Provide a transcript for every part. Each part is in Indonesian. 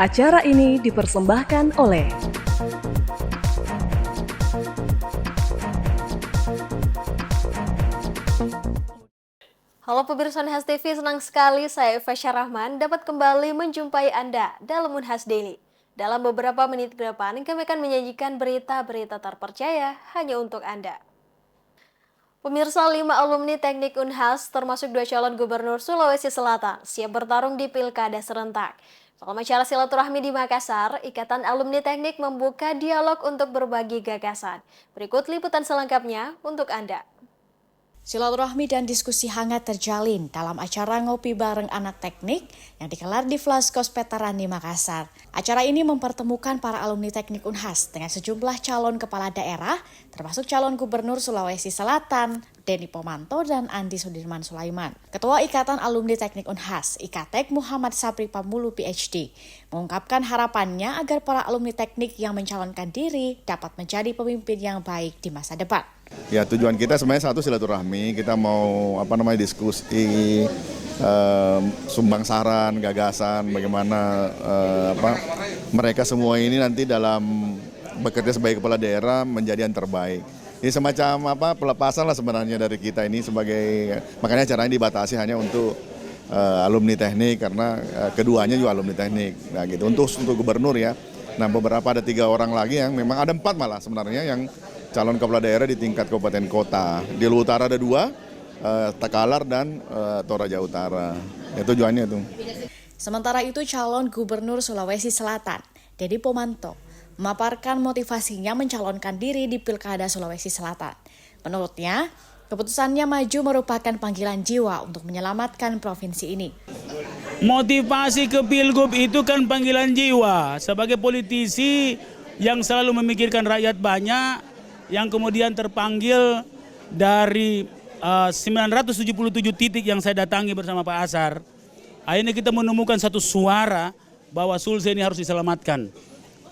Acara ini dipersembahkan oleh Halo pemirsa Unhas TV, senang sekali saya Fasya Rahman dapat kembali menjumpai Anda dalam Unhas Daily. Dalam beberapa menit ke depan, kami akan menyajikan berita-berita terpercaya hanya untuk Anda. Pemirsa, 5 alumni Teknik Unhas, termasuk 2 calon gubernur Sulawesi Selatan, siap bertarung di Pilkada serentak. Dalam acara silaturahmi di Makassar, Ikatan Alumni Teknik membuka dialog untuk berbagi gagasan. Berikut liputan selengkapnya untuk Anda. Silaturahmi dan diskusi hangat terjalin dalam acara ngopi bareng anak teknik yang digelar di Flaskos Veteran di Makassar. Acara ini mempertemukan para alumni Teknik Unhas dengan sejumlah calon kepala daerah, termasuk calon gubernur Sulawesi Selatan, Denny Pomanto dan Andi Sudirman Sulaiman. Ketua Ikatan Alumni Teknik Unhas, Ikatek Muhammad Sabri Pamulu PhD, mengungkapkan harapannya agar para alumni teknik yang mencalonkan diri dapat menjadi pemimpin yang baik di masa depan. Ya, tujuan kita sebenarnya satu, silaturahmi. Kita mau diskusi, sumbang saran, gagasan, bagaimana mereka semua ini nanti dalam bekerja sebagai kepala daerah menjadi yang terbaik. Ini semacam pelepasan lah sebenarnya dari kita ini makanya acara ini dibatasi hanya untuk alumni teknik karena keduanya juga alumni teknik. Nah gitu untuk gubernur ya. Nah beberapa ada 3 orang lagi yang memang ada 4 malah sebenarnya yang calon kepala daerah di tingkat kabupaten kota. Di Luwu Utara ada 2, Takalar dan Toraja Utara. Ya tujuannya itu. Sementara itu calon gubernur Sulawesi Selatan, Denny Pomanto, memaparkan motivasinya mencalonkan diri di Pilkada Sulawesi Selatan. Menurutnya, keputusannya maju merupakan panggilan jiwa untuk menyelamatkan provinsi ini. Motivasi ke Pilgub itu kan panggilan jiwa. Sebagai politisi yang selalu memikirkan rakyat banyak, yang kemudian terpanggil dari 977 titik yang saya datangi bersama Pak Asar. Akhirnya kita menemukan satu suara bahwa Sulsel ini harus diselamatkan.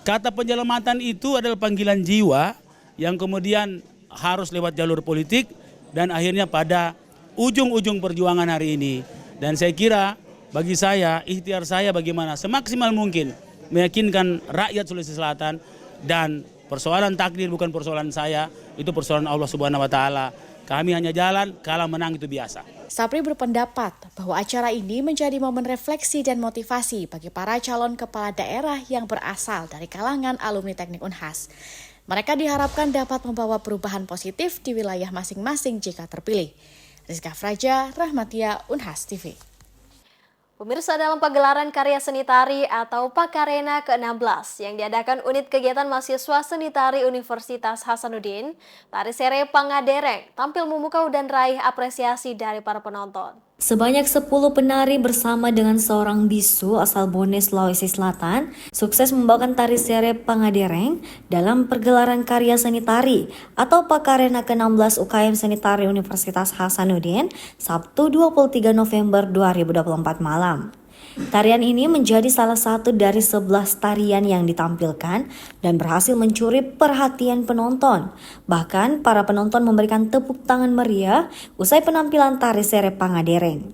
Kata penyelamatan itu adalah panggilan jiwa yang kemudian harus lewat jalur politik dan akhirnya pada ujung-ujung perjuangan hari ini. Dan saya kira bagi saya, ikhtiar saya bagaimana semaksimal mungkin meyakinkan rakyat Sulawesi Selatan dan persoalan takdir bukan persoalan saya, itu persoalan Allah Subhanahu wa Ta'ala. Kami hanya jalan, kalah menang itu biasa. Sabri berpendapat bahwa acara ini menjadi momen refleksi dan motivasi bagi para calon kepala daerah yang berasal dari kalangan alumni Teknik Unhas. Mereka diharapkan dapat membawa perubahan positif di wilayah masing-masing jika terpilih. Rizka Fraja, Rahmatia, Unhas TV. Pemirsa, dalam pagelaran karya seni tari atau Pakarena ke-16 yang diadakan Unit Kegiatan Mahasiswa Seni Tari Universitas Hasanuddin, tari sere Pangadereng tampil memukau dan raih apresiasi dari para penonton. Sebanyak 10 penari bersama dengan seorang bisu asal Bone, Sulawesi Selatan sukses membawakan tari sere Pangadereng dalam pergelaran karya seni tari atau Pakarena ke-16 UKM Seni Tari Universitas Hasanuddin Sabtu 23 November 2024 malam. Tarian ini menjadi salah satu dari 11 tarian yang ditampilkan dan berhasil mencuri perhatian penonton. Bahkan para penonton memberikan tepuk tangan meriah usai penampilan tari sere Pangadereng.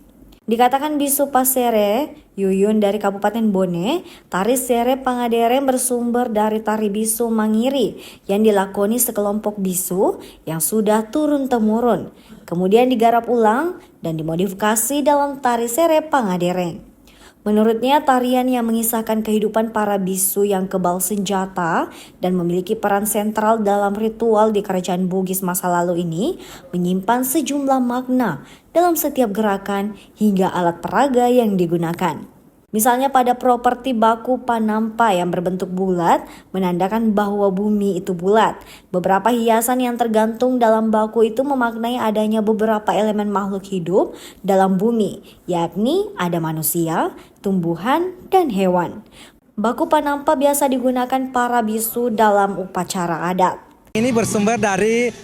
Dikatakan bisu Pasere Yuyun dari Kabupaten Bone, tari sere Pangadereng bersumber dari tari bisu Mangiri yang dilakoni sekelompok bisu yang sudah turun-temurun, kemudian digarap ulang dan dimodifikasi dalam tari sere Pangadereng. Menurutnya, tarian yang mengisahkan kehidupan para bisu yang kebal senjata dan memiliki peran sentral dalam ritual di kerajaan Bugis masa lalu ini menyimpan sejumlah makna dalam setiap gerakan hingga alat peraga yang digunakan. Misalnya pada properti baku panampa yang berbentuk bulat menandakan bahwa bumi itu bulat. Beberapa hiasan yang tergantung dalam baku itu memaknai adanya beberapa elemen makhluk hidup dalam bumi, yakni ada manusia, tumbuhan, dan hewan. Baku panampa biasa digunakan para bisu dalam upacara adat. Ini bersumber dari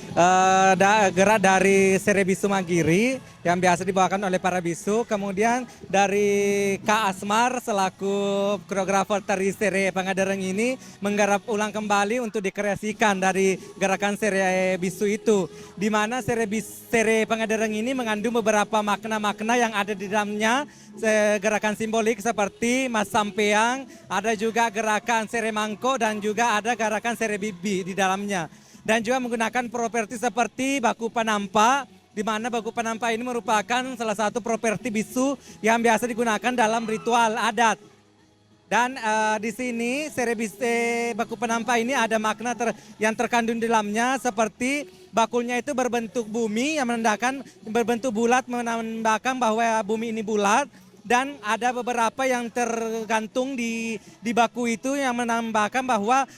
gerak dari Sere Bisu Magiri yang biasa dibawakan oleh para bisu. Kemudian dari Kak Asmar selaku koreografer tari Sere Pangadereng ini menggarap ulang kembali untuk dikreasikan dari gerakan Sere Bisu itu. Di mana Sere Pangadereng ini mengandung beberapa makna-makna yang ada di dalamnya, gerakan simbolik seperti Mas Sampeang, ada juga gerakan Sere Mangko dan juga ada gerakan Sere Bibi di dalamnya. Dan juga menggunakan properti seperti baku panampa, di mana baku panampa ini merupakan salah satu properti bisu yang biasa digunakan dalam ritual adat. Dan di sini baku panampa ini ada makna yang terkandung di dalamnya seperti bakulnya itu berbentuk bumi yang menandakan berbentuk bulat, menandakan bahwa bumi ini bulat. Dan ada beberapa yang tergantung di baku itu yang menambahkan bahwa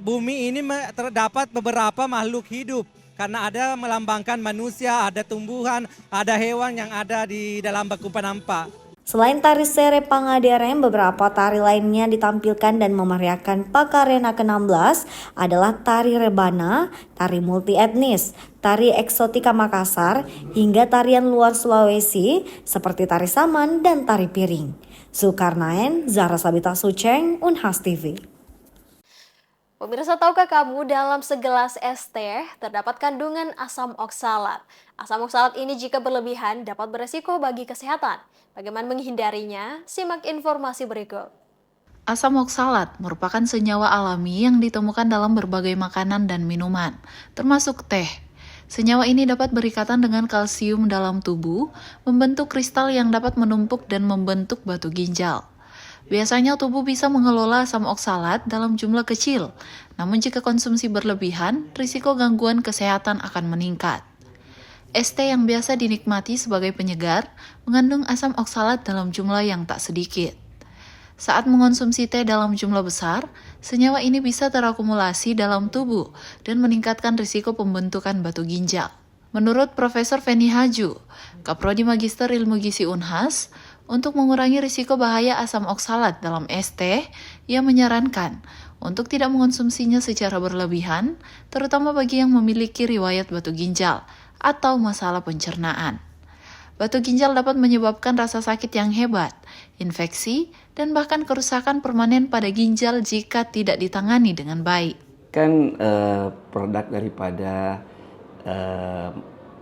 bumi ini terdapat beberapa makhluk hidup. Karena ada melambangkan manusia, ada tumbuhan, ada hewan yang ada di dalam baku panampa. Selain tari Sere Pangadereng, beberapa tari lainnya ditampilkan dan memeriahkan Pakarena ke-16 adalah tari rebana, tari multi etnis, tari eksotika Makassar, hingga tarian luar Sulawesi seperti tari saman dan tari piring. Zulkarnaen, Zahra Sabita Suceng, Unhas TV. Pemirsa, tahukah kamu dalam segelas es teh terdapat kandungan asam oksalat? Asam oksalat ini jika berlebihan dapat beresiko bagi kesehatan. Bagaimana menghindarinya? Simak informasi berikut. Asam oksalat merupakan senyawa alami yang ditemukan dalam berbagai makanan dan minuman, termasuk teh. Senyawa ini dapat berikatan dengan kalsium dalam tubuh, membentuk kristal yang dapat menumpuk dan membentuk batu ginjal. Biasanya tubuh bisa mengelola asam oksalat dalam jumlah kecil, namun jika konsumsi berlebihan, risiko gangguan kesehatan akan meningkat. Es teh yang biasa dinikmati sebagai penyegar mengandung asam oksalat dalam jumlah yang tak sedikit. Saat mengonsumsi teh dalam jumlah besar, senyawa ini bisa terakumulasi dalam tubuh dan meningkatkan risiko pembentukan batu ginjal. Menurut Profesor Feni Haju, Kaprodi Magister Ilmu Gizi Unhas, untuk mengurangi risiko bahaya asam oksalat dalam es teh, ia menyarankan untuk tidak mengonsumsinya secara berlebihan, terutama bagi yang memiliki riwayat batu ginjal atau masalah pencernaan. Batu ginjal dapat menyebabkan rasa sakit yang hebat, infeksi, dan bahkan kerusakan permanen pada ginjal jika tidak ditangani dengan baik. Kan produk daripada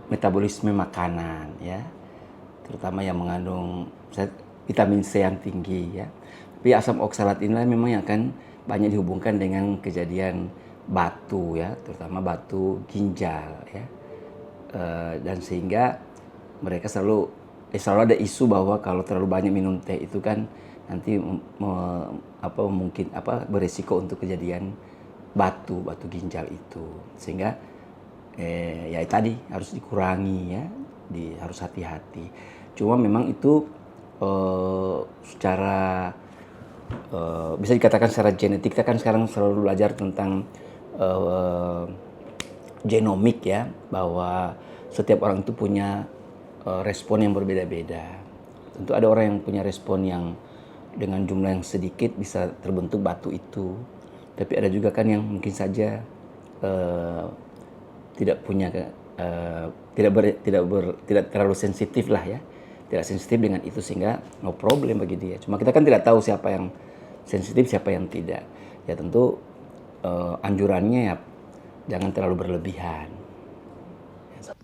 metabolisme makanan, ya, terutama yang mengandung vitamin C yang tinggi, ya. Tapi asam oksalat inilah memang yang akan banyak dihubungkan dengan kejadian batu, ya, terutama batu ginjal, ya. Dan sehingga mereka selalu ada isu bahwa kalau terlalu banyak minum teh itu kan nanti mungkin beresiko untuk kejadian batu ginjal itu. Sehingga ya tadi harus dikurangi, ya, harus hati-hati. Cuma memang itu secara bisa dikatakan secara genetik. Kita kan sekarang selalu belajar tentang genomik, ya, bahwa setiap orang itu punya respon yang berbeda-beda. Tentu ada orang yang punya respon yang dengan jumlah yang sedikit bisa terbentuk batu itu. Tapi ada juga kan yang mungkin saja tidak punya tidak terlalu sensitif lah, ya. Tidak sensitif dengan itu sehingga no problem bagi dia. Cuma kita kan tidak tahu siapa yang sensitif, siapa yang tidak. Ya tentu anjurannya ya jangan terlalu berlebihan.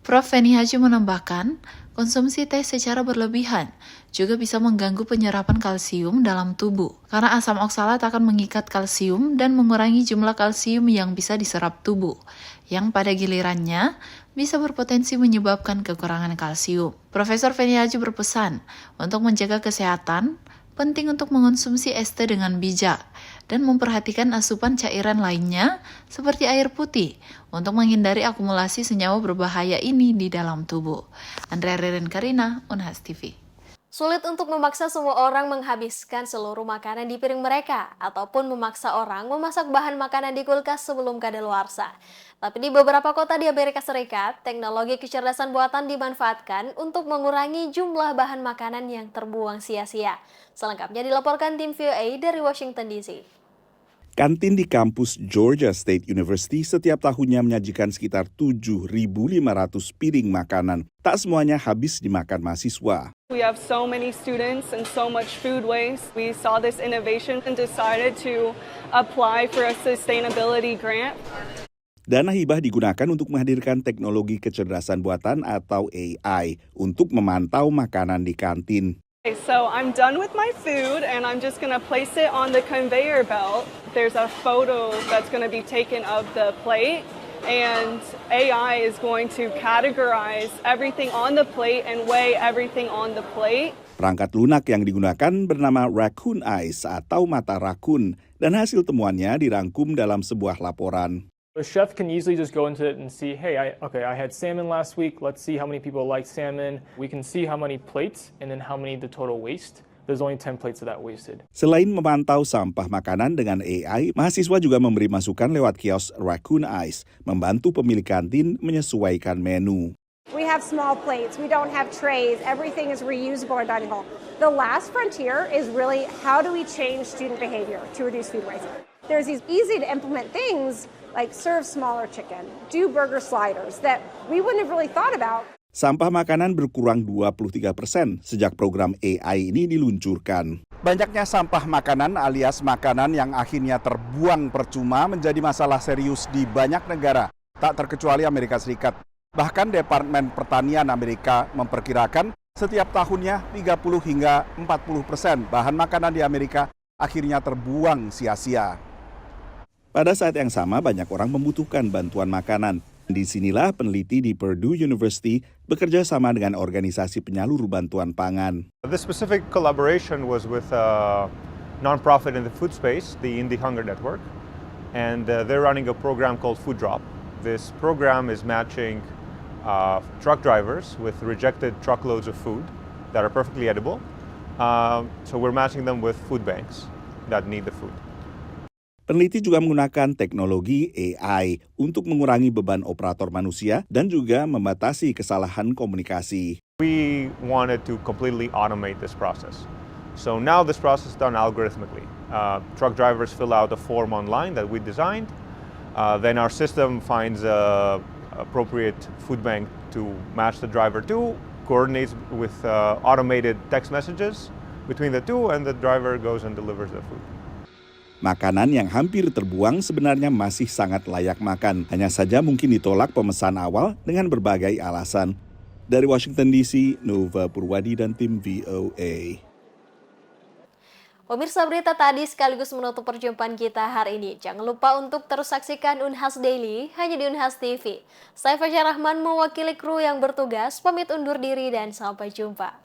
Prof. Feni Haju menambahkan, konsumsi teh secara berlebihan juga bisa mengganggu penyerapan kalsium dalam tubuh, karena asam oksalat akan mengikat kalsium dan mengurangi jumlah kalsium yang bisa diserap tubuh, yang pada gilirannya bisa berpotensi menyebabkan kekurangan kalsium. Profesor Feni Haju berpesan, untuk menjaga kesehatan, penting untuk mengonsumsi es teh dengan bijak dan memperhatikan asupan cairan lainnya seperti air putih untuk menghindari akumulasi senyawa berbahaya ini di dalam tubuh. Andrea Ririn Karina, Unhas TV. Sulit untuk memaksa semua orang menghabiskan seluruh makanan di piring mereka ataupun memaksa orang memasak bahan makanan di kulkas sebelum kadaluarsa. Tapi di beberapa kota di Amerika Serikat, teknologi kecerdasan buatan dimanfaatkan untuk mengurangi jumlah bahan makanan yang terbuang sia-sia. Selengkapnya dilaporkan tim VOA dari Washington DC. Kantin di kampus Georgia State University setiap tahunnya menyajikan sekitar 7.500 piring makanan. Tak semuanya habis dimakan mahasiswa. We have so many students and so much food waste. We saw this innovation and decided to apply for a sustainability grant. Dana hibah digunakan untuk menghadirkan teknologi kecerdasan buatan atau AI untuk memantau makanan di kantin. Okay, so I'm done with my food and I'm just going to place it on the conveyor belt. There's a photo that's going to be taken of the plate and AI is going to categorize everything on the plate and weigh everything on the plate. Perangkat lunak yang digunakan bernama Raccoon Eyes atau mata rakun dan hasil temuannya dirangkum dalam sebuah laporan. A chef can easily just go into it and see, hey, I had salmon last week. Let's see how many people like salmon. We can see how many plates and then how many the total waste. There's only 10 plates of that wasted. Selain memantau sampah makanan dengan AI, mahasiswa juga memberi masukan lewat kios Raccoon Eyes, membantu pemilik kantin menyesuaikan menu. We have small plates. We don't have trays. Everything is reusable in dining hall. The last frontier is really how do we change student behavior to reduce food waste? There's these easy to implement things like serve smaller chicken, do burger sliders that we wouldn't have really thought about. Sampah makanan berkurang 23% sejak program AI ini diluncurkan. Banyaknya sampah makanan alias makanan yang akhirnya terbuang percuma menjadi masalah serius di banyak negara, tak terkecuali Amerika Serikat. Bahkan Departemen Pertanian Amerika memperkirakan setiap tahunnya 30 hingga 40% bahan makanan di Amerika akhirnya terbuang sia-sia. Pada saat yang sama, banyak orang membutuhkan bantuan makanan. Disinilah peneliti di Purdue University bekerja sama dengan organisasi penyalur bantuan pangan. This specific collaboration was with a non-profit in the food space, the Indie Hunger Network, and they're running a program called Food Drop. This program is matching truck drivers with rejected truckloads of food that are perfectly edible. So we're matching them with food banks that need the food. Peneliti juga menggunakan teknologi AI untuk mengurangi beban operator manusia dan juga membatasi kesalahan komunikasi. We wanted to completely automate this process. So now this process is done algorithmically. Truck drivers fill out a form online that we designed. Then our system finds an appropriate food bank to match the driver to, coordinates with automated text messages between the two, and the driver goes and delivers the food. Makanan yang hampir terbuang sebenarnya masih sangat layak makan. Hanya saja mungkin ditolak pemesan awal dengan berbagai alasan. Dari Washington DC, Nova Purwadi dan tim VOA. Pemirsa, berita tadi sekaligus menutup perjumpaan kita hari ini. Jangan lupa untuk terus saksikan Unhas Daily hanya di Unhas TV. Saya Fasya Rahman mewakili kru yang bertugas, pamit undur diri dan sampai jumpa.